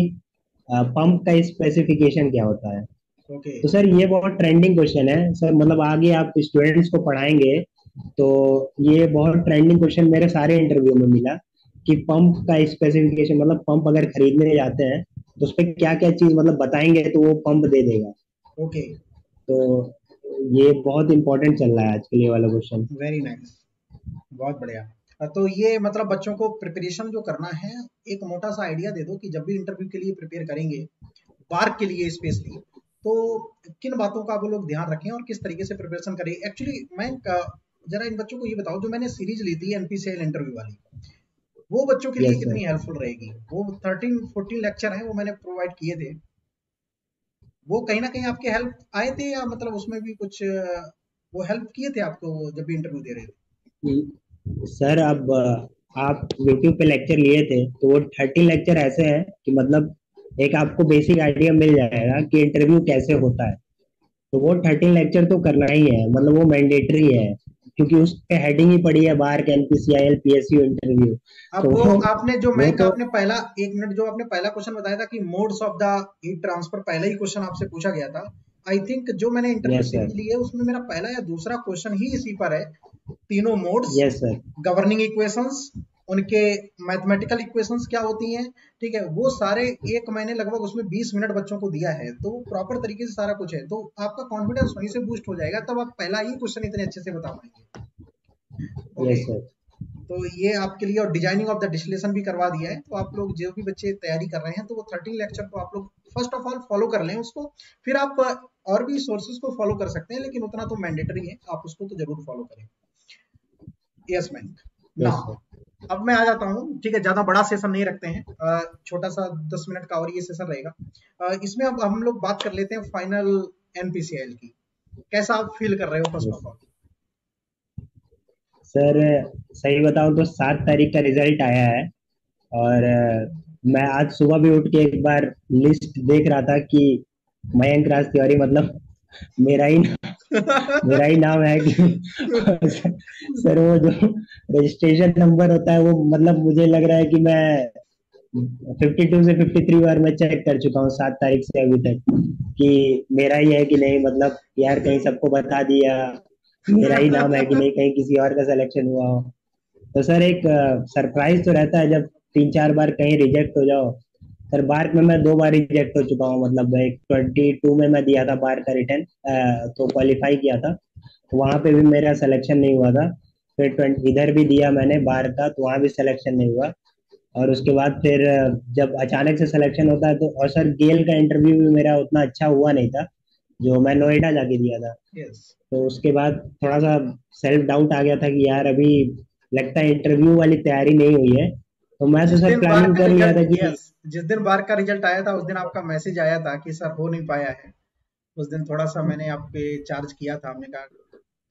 पंप का स्पेसिफिकेशन क्या होता है। ओके। तो सर ये बहुत ट्रेंडिंग क्वेश्चन है सर, मतलब आगे आप स्टूडेंट्स को पढ़ाएंगे तो ये बहुत ट्रेंडिंग क्वेश्चन मेरे सारे इंटरव्यू में मिला कि पंप का स्पेसिफिकेशन, मतलब पंप अगर खरीदने जाते हैं तो उस पर क्या क्या चीज मतलब बताएंगे तो वो पंप दे देगा। ओके। तो ये बहुत इंपॉर्टेंट चल रहा है आजकल ये वाला क्वेश्चन। Very nice. बहुत बढ़िया। तो ये मतलब बच्चों को प्रिपरेशन जो करना है, एक मोटा सा आइडिया दे दो कि जब भी इंटरव्यू के लिए प्रिपेयर करेंगे, बार्क के लिए स्पेशली, तो किन बातों का वो लोग ध्यान रखें और किस तरीके से प्रिपरेशन करें। एक्चुअली मैं जरा इन बच्चों को ये बताओ, जो मैंने सीरीज ली थी एनपीसीएल इंटरव्यू वाली, वो बच्चों के लिए यस सर। कितनी हेल्पफुल रहेगी। वो 13-14 लेक्चर हैं, वो मैंने प्रोवाइड किए थे। वो कहीं ना कहीं आपके हेल्प आए थे, या मतलब उसमें भी कुछ वो हेल्प किए थे आपको जब भी इंटरव्यू दे रहे थे। सर अब आप यूट्यूब पे लेक्चर लिए थे तो वो 30 लेक्चर ऐसे हैं कि मतलब एक आपको बेसिक आइडिया मिल जाएगा कि इंटरव्यू कैसे होता है। तो वो 13 लेक्चर तो करना ही है, मतलब वो मैंडेटरी है, क्योंकि उस पे हेडिंग ही पड़ी है बार के एनपीसीआईएल पीएसयू इंटरव्यू। अब तो वो आपने जो वो मैं तो आपने पहला 1 मिनट जो आपने पहला क्वेश्चन बताया था कि modes of the heat transfer, पहला ही क्वेश्चन आपसे पूछा गया था। आई थिंक जो मैंने इंटरव्यू यस सर। सीरीज ली है उसमें मेरा पहला या दूसरा क्वेश्चन ही इसी पर है। तीनों modes, yes sir. Governing equations, उनके मैथमेटिकल इक्वेशंस क्या होती हैं, ठीक है, वो सारे एक मैंने लगभग उसमें 20 मिनट बच्चों को दिया है, तो प्रॉपर तरीके से सारा कुछ है, तो आपका कॉन्फिडेंस वहीं से बूस्ट हो जाएगा, तब आप पहला ही क्वेश्चन इतने अच्छे से बता पाएंगे। Okay, yes sir. तो ये आपके लिए, और डिजाइनिंग ऑफ द डिस्टिलेशन भी करवा दिया है, तो आप लोग जो भी बच्चे तैयारी कर रहे हैं, तो वो 13 लेक्चर को आप लोग फर्स्ट ऑफ ऑल फॉलो कर लें उसको, फिर आप और भी सोर्सेज को फॉलो कर सकते हैं, लेकिन उतना तो मैंडेटरी है, आप उसको तो जरूर फॉलो करें। Yes ma'am. Yes now sir. अब मैं आ जाता हूँ, ठीक है, ज्यादा बड़ा सेशन नहीं रखते हैं, छोटा सा 10 मिनट का और ये सेशन रहेगा। इसमें अब हम लोग बात कर लेते हैं फाइनल एनपीसीआईएल की। कैसा आप फील कर रहे हो फर्स्ट ऑफ ऑल? सर सही बताऊं तो 7 तारीख का रिजल्ट आया है, और मैं आज सुबह भी उठ के एक बार लिस्ट देख रहा था कि मयंक राज तिवारी मतलब मेरा ही मेरा ही नाम है कि सर वो जो रजिस्ट्रेशन नंबर होता है वो मतलब मुझे लग रहा है कि मैं 52 से 53 बार मैं चेक कर चुका हूँ 7 तारीख से अभी तक कि मेरा ही है कि नहीं, मतलब यार कहीं सबको बता दिया मेरा ही नाम है कि नहीं, कहीं किसी और का सिलेक्शन हुआ हो। तो सर एक सरप्राइज तो रहता है जब 3-4 बार कहीं रिजेक्ट हो जाओ। सर बार्क में मैं 2 बार रिजेक्ट हो चुका हूँ, मतलब एक 22 में मैं दिया था बार का रिटर्न, तो क्वालिफाई किया था, तो वहां पे भी मेरा सिलेक्शन नहीं हुआ था। फिर 20 इधर भी दिया मैंने बार का, तो वहां भी सिलेक्शन नहीं हुआ। और उसके बाद फिर जब अचानक से सिलेक्शन होता है तो, और सर गेल का इंटरव्यू भी मेरा उतना अच्छा हुआ नहीं था जो मैं नोएडा जाके दिया था। यस, तो उसके बाद थोड़ा सा सेल्फ डाउट आ गया था कि यार अभी लगता है इंटरव्यू वाली तैयारी नहीं हुई है, तो मैं तो जिस सर दिन बार प्लानिंग का कर लिया रिजल्ट था कि यस जिस दिन बार का रिजल्ट आया था, उस दिन आपका मैसेज आया था कि सर हो नहीं पाया है। उस दिन थोड़ा सा मैंने आप पे चार्ज किया था, हमने कहा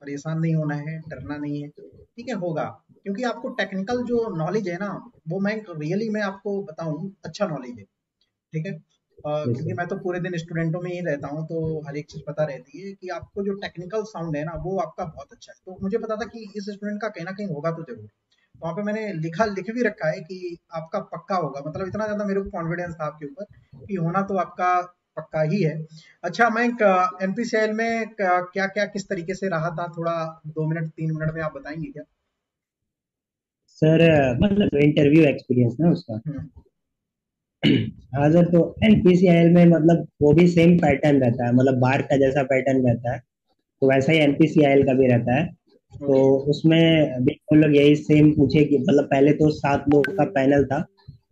परेशान नहीं होना है, डरना नहीं है, ठीक है, होगा, क्योंकि आपको टेक्निकल जो नॉलेज है ना, वो मैं रियली मैं आपको बताऊं अच्छा नॉलेज है, ठीक है, क्योंकि मैं तो पूरे दिन स्टूडेंटों में ही रहता हूँ, तो हर एक चीज पता रहती है कि आपको जो टेक्निकल साउंड है ना वो आपका बहुत अच्छा है, तो मुझे पता था कि इस स्टूडेंट का कहीं ना कहीं होगा तो जरूर। वहां पे मैंने लिख भी रखा है कि आपका पक्का होगा, मतलब इतना ज्यादा मेरे को कॉन्फिडेंस था आपके ऊपर कि होना तो आपका पक्का ही है। अच्छा, मैं एनपीसीएल में क्या क्या किस तरीके से रहा था, थोड़ा 2 मिनट 3 मिनट में आप बताएंगे क्या? सर मतलब इंटरव्यू एक्सपीरियंस ना उसका। हम्म। हाँ सर, तो एनपीसीआईएल में मतलब वो भी सेम पैटर्न रहता है, मतलब बार का जैसा पैटर्न रहता है, तो वैसा ही एनपीसीआईएल का भी रहता है। तो ओके। उसमें भी हम लोग यही सेम पूछे कि मतलब पहले तो 7 लोग का पैनल था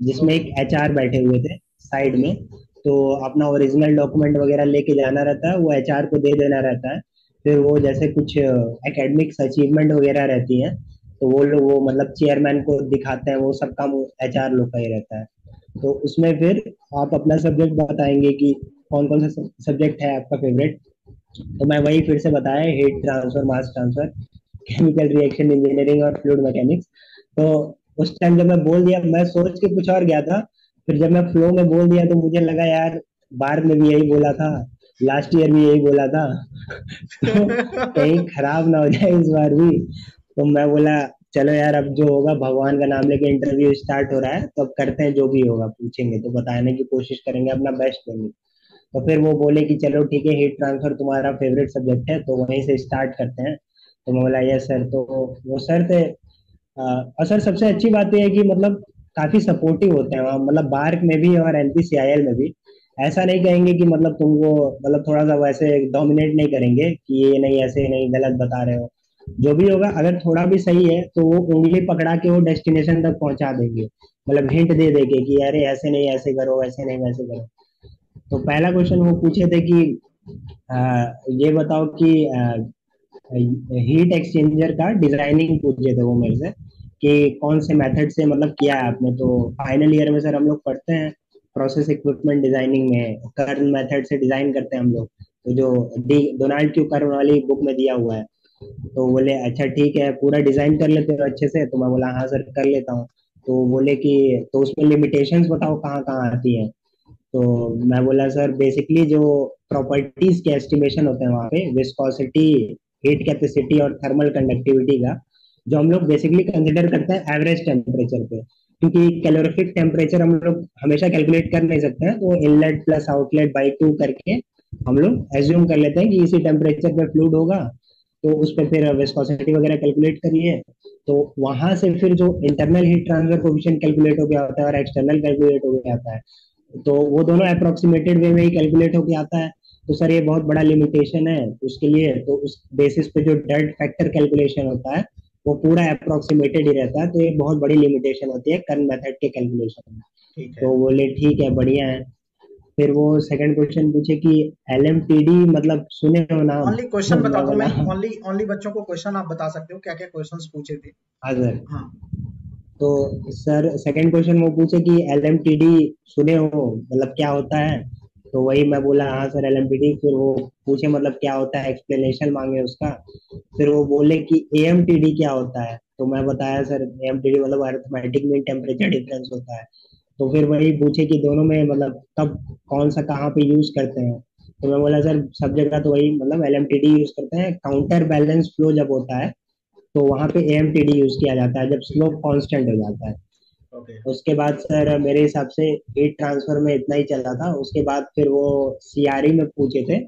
जिसमें ओके। एक एचआर बैठे हुए थे साइड ओके। में। तो अपना ओरिजिनल डॉक्यूमेंट वगैरह लेके जाना रहता है, वो एचआर को दे देना रहता है। फिर वो जैसे कुछ एकेडमिक्स अचीवमेंट वगैरह रहती हैं, तो वो लोग वो मतलब चेयरमैन को दिखाते हैं, वो सब काम एचआर लोग का ही रहता है। तो उसमें फिर आप अपना सब्जेक्ट बताएंगे कि कौन कौन सा सब्जेक्ट है आपका फेवरेट। तो मैं वही फिर से बताया, heat transfer, mass transfer, chemical reaction engineering और फ्लूइड मैकेनिक्स। तो उस टाइम जब मैं बोल दिया, मैं सोच के कुछ और गया था, फिर जब मैं फ्लो में बोल दिया तो मुझे लगा यार बार में भी यही बोला था, लास्ट ईयर भी यही बोला था तो कहीं खराब ना हो जाए इस बार भी। तो मैं बोला चलो यार अब जो होगा, भगवान का नाम लेके इंटरव्यू स्टार्ट हो रहा है, तो अब करते हैं, जो भी होगा पूछेंगे तो बताने की कोशिश करेंगे, अपना बेस्ट देंगे। तो फिर वो बोले कि चलो ठीक है, हीट ट्रांसफर तुम्हारा फेवरेट सब्जेक्ट है तो वहीं से स्टार्ट करते हैं। तो मैं बोला यस सर। तो वो सर थे, और सर सबसे अच्छी बात ये है कि मतलब काफी सपोर्टिव होते हैं वहाँ, मतलब बार्क में भी और एनपीसीआईएल में भी। ऐसा नहीं कहेंगे कि मतलब तुमको मतलब थोड़ा सा वैसे डोमिनेट नहीं करेंगे कि ये नहीं, ऐसे नहीं, गलत बता रहे हो। जो भी होगा अगर थोड़ा भी सही है तो वो उंगली पकड़ा के वो डेस्टिनेशन तक पहुंचा देंगे, मतलब हिंट दे देंगे कि अरे ऐसे नहीं ऐसे करो, ऐसे नहीं वैसे करो। तो पहला क्वेश्चन वो पूछे थे कि ये बताओ कि हीट एक्सचेंजर का डिजाइनिंग पूछे थे वो मेरे से कि कौन से मेथड से मतलब किया है आपने। तो फाइनल ईयर में सर हम लोग पढ़ते हैं प्रोसेस इक्विपमेंट डिजाइनिंग में, कर्न मेथड से डिजाइन करते हैं हम लोग, तो जो डोनाल्ड क्यू कर्न वाली बुक में दिया हुआ है। तो बोले अच्छा ठीक है, पूरा डिजाइन कर लेते हो अच्छे से। तो मैं बोला हाँ सर कर लेता हूँ। तो बोले कि तो उसमें लिमिटेशंस बताओ कहाँ कहाँ आती हैं। तो मैं बोला सर बेसिकली जो प्रॉपर्टीज के एस्टिमेशन होते हैं वहाँ पे, विस्कोसिटी, हीट कैपेसिटी और थर्मल कंडक्टिविटी का, जो हम लोग बेसिकली कंसिडर करते हैं एवरेज टेम्परेचर पे, क्योंकि कैलोरीफिक टेम्परेचर हम लोग हमेशा कैलकुलेट कर नहीं सकते हैं, तो इनलेट प्लस आउटलेट बाई 2 करके हम लोग एज्यूम कर लेते हैं कि इसी टेम्परेचर पे फ्लूइड होगा, तो उस पर फिर विस्कोसिटी वगैरह कैलकुलेट करिए, तो वहां से फिर जो internal heat transfer coefficient calculate हो गया होता है और एक्सटर्नल कैलकुलेट हो गया आता है, तो वो दोनों अप्रोक्सीमेटेड वे में ही कैलकुलेट होके आता है। तो सर ये बहुत बड़ा लिमिटेशन है उसके लिए, तो उस बेसिस पे जो डेड फैक्टर कैलकुलेशन होता है वो पूरा अप्रोक्सीमेटेड ही रहता है, तो ये बहुत बड़ी लिमिटेशन होती है कर्न मेथड के कैलकुलेशन में। ठीक है। तो बोले ठीक है, बढ़िया है। फिर वो सेकंड क्वेश्चन पूछे कि LMTD मतलब सुने हो नाम? ओनली क्वेश्चन बता मैं दो, मैं बोला ओनली बच्चों को क्वेश्चन आप बता सकते हो, क्या क्या क्वेश्चंस पूछे थे। हाँ सर। हाँ तो सर सेकंड क्वेश्चन वो पूछे कि LMTD सुने हो मतलब क्या होता है? तो वही मैं बोला हाँ सर LMTD। फिर वो पूछे मतलब क्या होता है, एक्सप्लेनेशन मांगे उसका। फिर वो बोले कि AMTD क्या होता है? तो मैं बताया सर AMTD मतलब अरिथमेटिक मीन टेम्परेचर डिफरेंस होता है। तो फिर वही पूछे कि दोनों में मतलब कब कौन सा कहाँ पे यूज करते हैं? तो मैं बोला सर सब जगह तो वही मतलब LMTD यूज करते हैं, काउंटर बैलेंस फ्लो जब होता है तो वहां पे AMTD यूज किया जाता है जब स्लोप कांस्टेंट हो जाता है। ओके। उसके बाद सर मेरे हिसाब से हीट ट्रांसफर में इतना ही चला था। उसके बाद फिर वो CRE में पूछे थे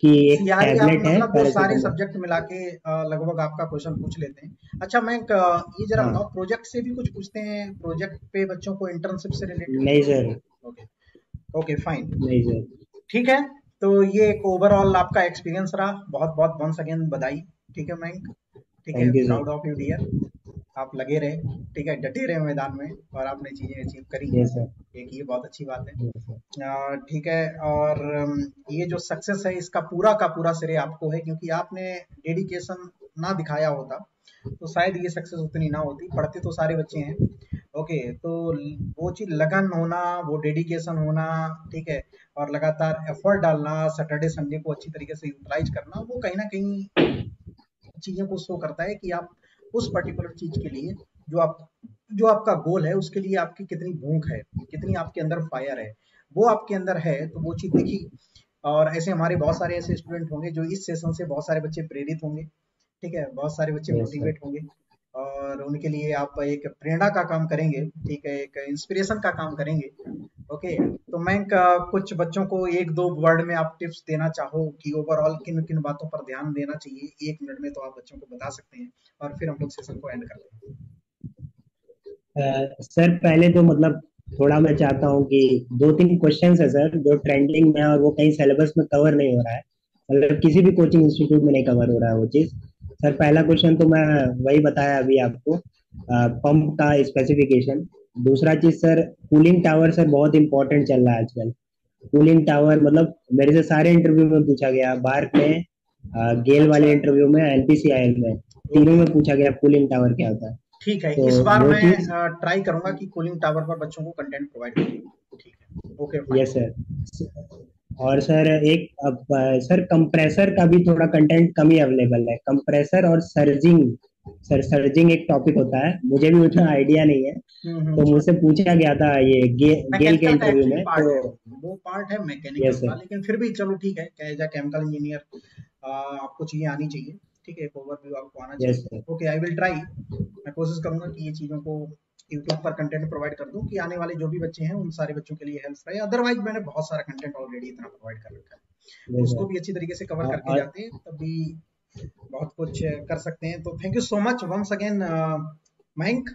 कि एक सीआरई आप टैबलेट है मतलब वो सारे पैरासीटामोल। सब्जेक्ट मिला के लगभग आपका क्वेश्चन पूछ लेते हैं। अच्छा मैं ये जरा हाँ। बताओ, प्रोजेक्ट से भी कुछ पूछते हैं? प्रोजेक्ट पे बच्चों को इंटर्नशिप से रिलेटेड नहीं कुछ? सर। ओके। Okay fine. नहीं सर। ठीक है। तो ये एक ओवरऑल आपका एक्सपीरियंस रहा। बहुत बहुत वंस अगेन बधाई। ठीक है मयंक। ठीक है, thank you proud sir. Of you dear. आप लगे रहे, ठीक है, डटे रहे मैदान में और आपने चीजें अचीव करी हैं। Yes sir. एक ये बहुत अच्छी बात है। Yes sir. ठीक है। और ये जो सक्सेस है इसका पूरा का पूरा श्रेय आपको है, क्योंकि आपने डेडिकेशन ना दिखाया होता तो शायद ये सक्सेस उतनी ना होती। पढ़ते तो सारे बच्चे हैं, ओके, तो वो चीज लगन होना, वो डेडिकेशन होना, ठीक है, और लगातार एफर्ट डालना, सैटरडे संडे को अच्छी तरीके से यूटिलाइज करना, वो कहीं ना कहीं चीजों को शो करता है कि आप उस पर्टिकुलर चीज के लिए जो आप जो आपका गोल है उसके लिए आपकी कितनी भूख है, कितनी आपके अंदर फायर है, वो आपके अंदर है तो वो चीज दिखी। और ऐसे हमारे बहुत सारे ऐसे स्टूडेंट होंगे जो इस सेशन से बहुत सारे बच्चे प्रेरित होंगे, ठीक है, बहुत सारे बच्चे यस सर। मोटिवेट होंगे और उनके लिए आप एक प्रेरणा का काम करेंगे, ठीक है, एक इंस्पिरेशन का काम करेंगे। ओके। तो मैं कुछ बच्चों को एक दो वर्ड में आप टिप्स देना चाहो कि ओवरऑल किन किन बातों पर ध्यान देना चाहिए, 1 मिनट में तो आप बच्चों को बता सकते हैं और फिर हम लोग सेशन को एंड करते हैं। सर पहले तो मतलब थोड़ा मैं चाहता हूँ कि 2-3 क्वेश्चंस है सर जो ट्रेंडिंग में है और वो कहीं सिलेबस में कवर नहीं हो रहा है, मतलब किसी भी कोचिंग इंस्टीट्यूट में नहीं कवर हो रहा है वो चीज। सर पहला क्वेश्चन तो मैं वही बताया अभी आपको, पंप का स्पेसिफिकेशन। दूसरा चीज सर कूलिंग टावर सर बहुत इंपॉर्टेंट चल रहा है आजकल। कूलिंग टावर मतलब मेरे से सारे इंटरव्यू में पूछा गया, बार्क में, गेल अच्छा। वाले इंटरव्यू में, NPCIL में, तीनों ओके। में पूछा गया कूलिंग टावर क्या होता है। ठीक है, तो इस बार वो मैं चीज। ट्राई करूंगा कि कूलिंग टावर पर बच्चों को कंटेंट प्रोवाइड करूँ। ठीक है, ओके फाइन। Yes sir. और सर एक अब सर कंप्रेसर का भी थोड़ा कंटेंट कम ही अवेलेबल है, कंप्रेसर और सर्जिंग। सर सर्जिंग एक टॉपिक होता है, मुझे भी उतना आइडिया नहीं है। तो हम्म। मुझसे पूछा गया था ये गेल के मैकेनिकल का इंटरव्यू एक्चुअली में पार्ट तो। है, वो पार्ट है मैकेनिकल यस का, सर। लेकिन फिर भी चलो ठीक है, एज अ केमिकल इंजीनियर आपको चीजें आनी चाहिए, ठीक है, एक ओवरव्यू आपको आना यस चाहिए। Sir. Okay, I will try. मैं कोशिश करूंगा कि ये चीजों को यूट्यूब पर कंटेंट प्रोवाइड कर दूं कि आने वाले जो भी बच्चे हैं उन सारे बच्चों के लिए हेल्प रहे। अदरवाइज मैंने बहुत सारा कंटेंट ऑलरेडी इतना प्रोवाइड कर रखा है, यस उसको सर। भी अच्छी तरीके से कवर करके और जाते हैं तब भी बहुत कुछ कर सकते हैं। तो thank you so much once again Mayank,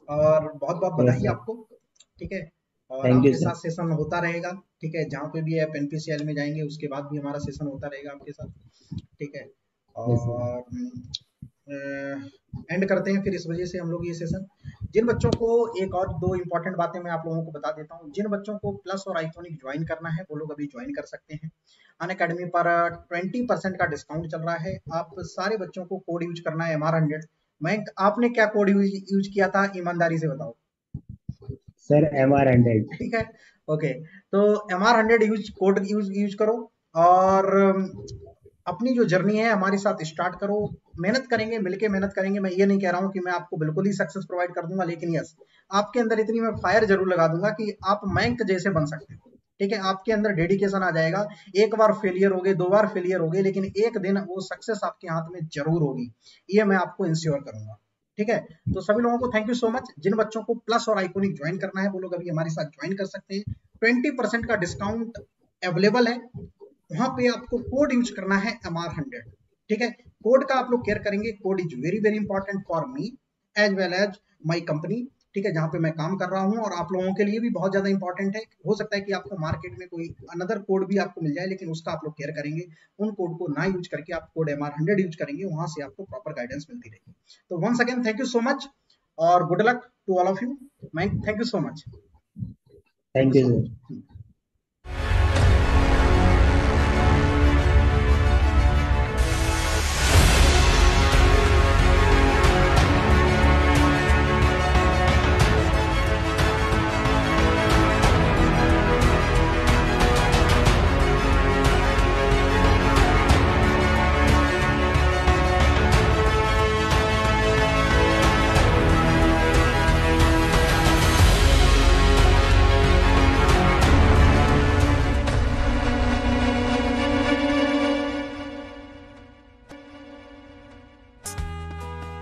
और बहुत बहुत यस बधाई सर। आपको, ठीक है। और थैंक यू आपके सर। साथ सेशन होता रहेगा, ठीक है, जहाँ पे भी आप NPCL में जाएंगे उसके बाद भी हमारा सेशन होता रहेगा आपके साथ, ठीक है। Yes sir. और एंड करते हैं फिर इस वजह से हम लोग ये सेशन। जिन बच्चों को, एक और दो इंपॉर्टेंट बातें मैं आप लोगों को बता देता हूँ, जिन बच्चों को प्लस और आइकॉनिक ज्वाइन करना है वो लोग अभी ज्वाइन कर सकते हैं। अनअकैडमी पर 20% का डिस्काउंट चल रहा है। आप सारे बच्चों को कोड यूज करना है MR100। मैं, आपने क्या कोड यूज किया था, ईमानदारी से बताओ। Sir MR100। ठीक है, ओके। तो MR100 यूज कोड यूज करो और अपनी जो जर्नी है हमारे साथ स्टार्ट करो। मेहनत करेंगे, मिलके मेहनत करेंगे। मैं ये नहीं कह रहा हूँ कि मैं आपको बिल्कुल ही सक्सेस प्रोवाइड कर दूंगा, लेकिन यस, आपके अंदर इतनी मैं फायर जरूर लगा दूंगा कि आप मयंक जैसे बन सकते हो, ठीक है। आपके अंदर डेडिकेशन आ जाएगा। एक बार फेलियर हो गए, 2 बार फेलियर हो गए, लेकिन एक दिन वो सक्सेस आपके हाथ में जरूर होगी, ये मैं आपको इंश्योर करूंगा, ठीक है। तो सभी लोगों को थैंक यू सो मच। जिन बच्चों को प्लस और आइकॉनिक ज्वाइन करना है वो लोग अभी हमारे साथ ज्वाइन कर सकते हैं। 20% का डिस्काउंट अवेलेबल है, वहां पे आपको कोड यूज करना है MR100, ठीक है। कोड का आप लोग केयर करेंगे। Code is very very important for me as well as my company, ठीक है, जहां पे मैं काम कर रहा हूं, और आप लोगों के लिए भी बहुत ज्यादा इंपॉर्टेंट है। हो सकता है कि आपको मार्केट में कोई अनदर कोड भी आपको मिल जाए, लेकिन उसका आप लोग केयर करेंगे। उन कोड को ना यूज करके आप कोड MR100 यूज करेंगे, वहां से आपको प्रॉपर गाइडेंस मिलती रहेगी। तो once again thank you so much और good luck to all of you. Thank you so much. Thank you sir.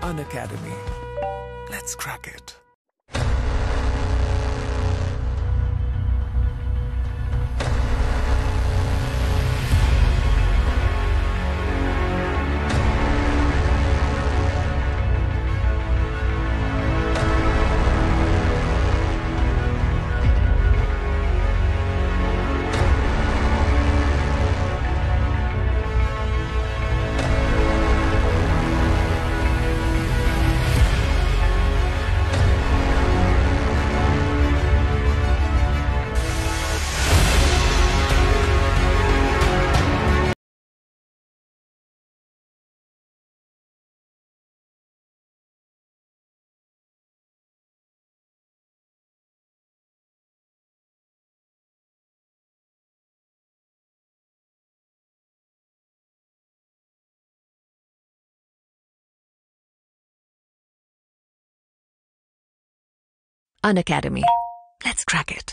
An academy. Let's crack it. An academy. Let's crack it.